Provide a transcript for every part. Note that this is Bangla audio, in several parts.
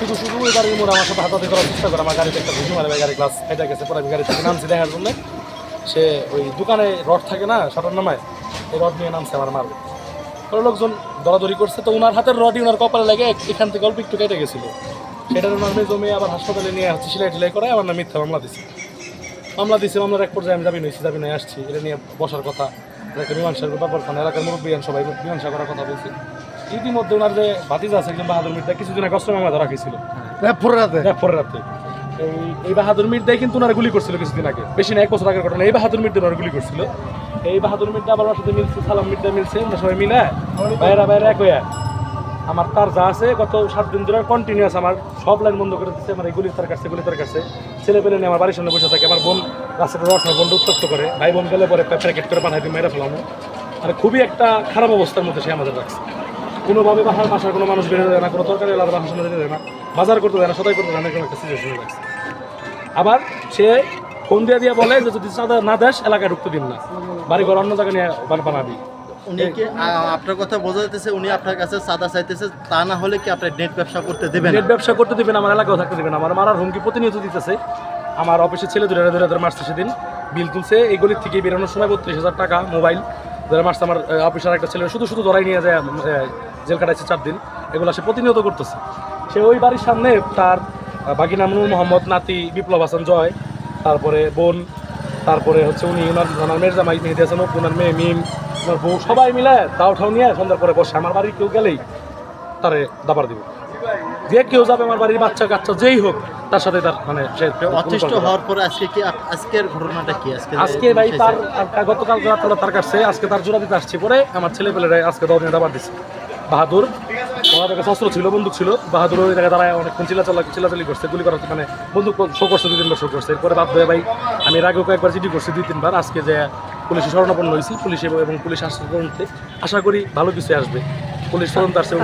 শুধু শুধু ওই গাড়ির মোড় আমার সাথে হাতাহাতি করার চেষ্টা করে, আমার গাড়িতে একটা ঘুষি মারে, গাড়ি গ্লাস ফেটে গেছে। পরে আমি গাড়ি থেকে নামছি দেখার জন্য, সে ওই দোকানে রড থাকে না শাটার নামায়, এই রড নিয়ে নামছে আমার মারবে। পরে লোকজন দরাদরি করছে, তো ওনার হাতের রডই ওনার কপালে লেগে এখান থেকে অল্প একটু কেটে গেছিলো। সেটার নামে জমে আবার হাসপাতালে নিয়ে আসছে, সেলাই টিলাই করে আমার নামে মিথ্যা মামলা দিচ্ছে। মামলার এক পর্যায়ে আমি জামিন হয়ে আসছি। এটা নিয়ে বসার কথা, একটা মীমাংসার ব্যাপার, এলাকার মুরব্বী সবাই মীমাংসা করার কথা বলছি। ইতিমধ্যে ওনার যে ভাতিজা আছে একজন বাহাদুর মির্জা, কিছুদিন আগে অস্ত্র মামলা ধরা খেয়েছিল পরের রাতে। এই বাহাদুর মির্জাই কিন্তু ওনারা গুলি করছিল কিছুদিন আগে, বেশি না 1 বছর আগের ঘটনা। এই বাহাদুর মির্জা ওনারা গুলি করছিল। এই বাহাদুর মির্জা আবার ওর সাথে মিলছে, সালাম মির্জা মিলছে, আমরা সবাই মিলে বাইরে এক হয়ে আমার তার যা আছে গত 7 দিন ধরে কন্টিনিউয়াস আমার সব লাইন বন্ধ করে দিচ্ছে। আমার এই গুলি তার কাছে ছেলে পেলে নিয়ে আমার বাড়ির সামনে বসে থাকে। আমার বোন রাস্তাটা রসনা বোনটা উত্তপ্ত করে, ভাই বোন গেলে পরে প্যাকেট করে পাঠাই দিয়ে মেরে ফেলাম। মানে খুবই একটা খারাপ অবস্থার মধ্যে সে আমাদের রাখছে। কোনোভাবে বাসার কোনো মানুষ বেরোতে দেয় না, কোনো তরকারি আলাদা বাসার সামনে যেতে দেয় না, বাজার করতে দেয় না, সদাই করতে দেয় না, এরকম একটা সিচুয়েশনে রাখছে। আবার সে ফোন দিয়ে বলে যে যদি চাঁদা না দেশ এলাকায় ঢুকতে দিন না, বাড়ি ঘর অন্য জায়গায় নিয়ে বানাবি। উনি কি আপনার কথা বোঝা যাচ্ছে উনি আপনার কাছে চাঁদা চাইতেছে, তা না হলে কি আপনার নেট ব্যবসা করতে দেবেন? নেট ব্যবসা করতে দেবেন, আমার এলাকাও থাকতে দেবেন। আমার মারার হুমকি প্রতিনিয়ত দিতেছে। আমার অফিসে ছেলে ধরে মারছে, সেদিন বিল তুলছে এই গলির থেকে বেরোনোর সময় 32,000 টাকা মোবাইল ধরে মারছে। আমার অফিসের একটা ছেলে শুধু ধরাই নিয়ে যায়, জেল কাটাইছে 4 দিন। এগুলো সে প্রতিনিয়ত করতেছে। সে ওই বাড়ির সামনে তার বাগিনা নূর মোহাম্মদ, নাতি বিপ্লব হাসান জয়, তারপরে বোন, তারপরে হচ্ছে উনি ওনার মেয়ের জামাই মেহেদি হাসান, ওনার মেয়ে মিম, ওনার বউ, সবাই মিলে দাও নিয়ে সন্ধ্যার পরে বসে আমার বাড়ি কেউ গেলেই তারে দাবার দিব। যে কেউ যাবে আমার বাড়ির বাচ্চা কাচ্চা যেই হোক তার সাথে তার মানে সে অতিষ্ঠ হওয়ার পরে আজকের ঘটনাটা কি? আজকে ভাই তার গতকাল রাত্রে তার কাছে আজকে তার জোড়া দিতে আসছি। পরে আমার ছেলেপেলেরা আজকে দৌড় দাবার দিচ্ছে। বাহাদুর ওনার কাছে অস্ত্র ছিল, বন্দুক ছিল। বাহাদুর ওই জায়গায় দাঁড়ায় অনেকক্ষণ চিল্লাচালি করছে, গুলি করার মানে বন্দুক শো করছে, 2-3 বার শো করছে। এরপরে বাধ্য হয়ে ভাই আমি এর আগেও কয়েকবার চিঠি করছি, 2-3 বার। আজকে যে পুলিশে শরণাপন্ন হয়েছি, পুলিশ এবং পুলিশ আসছে তদন্তে, আশা করি ভালো কিছু আসবে। পুলিশ তদন্ত আসছে।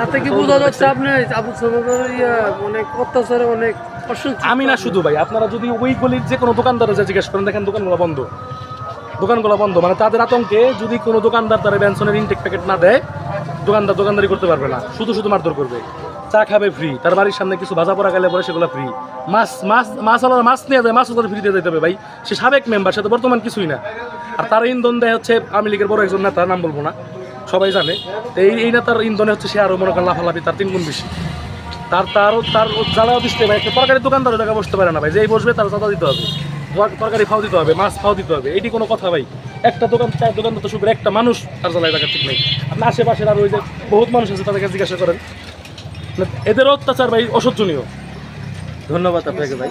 আমি না শুধু ভাই, আপনারা যদি ওই গলির যে কোনো দোকানদারে যা জিজ্ঞেস করেন, দেখেন দোকানগুলো বন্ধ। মানে তাদের আতঙ্কে যদি কোনো দোকানদার তারা বেনসনের ইনটেক প্যাকেট না দেয়, দোকানদারি করতে পারবে না, শুধু মারধর করবে। চা খাবে ফ্রি, তার বাড়ির সামনে কিছু ভাজা পড়া গেলে পরে সেগুলো ফ্রি। মাছ নিয়ে যায়, মাছও তাদের ফ্রি দিয়ে যেতে হবে ভাই। সে সাবেক মেম্বার, সে তো বর্তমান কিছুই না। আর তার ইন্ধন দেয় হচ্ছে আওয়ামী লীগের বড় একজন নেতা, নাম বলবো না, সবাই জানে। এই নেতার ইন্ধনে হচ্ছে সে আরও মনে করেন লাফালাফি তার 3 গুণ বেশি। তার জ্বালাও দিচ্ছে ভাই। একটা তরকারি দোকানদার ওই জায়গায় বসতে পারে না ভাই, যেই বসবে তার চাঁদা দিতে হবে, তরকারি ফাও দিতে হবে, মাছ ফাও দিতে হবে। এটি কোনো কথা ভাই? একটা দোকানদার তো শুধু একটা মানুষ তার জ্বালায় টাকা ঠিক নেই। আপনি আশেপাশের আর ওই যে বহুত মানুষ আছে তাদেরকে জিজ্ঞাসা করেন, এদের অত্যাচার ভাই অসহ্যনীয়। ধন্যবাদ আপনাকে ভাই।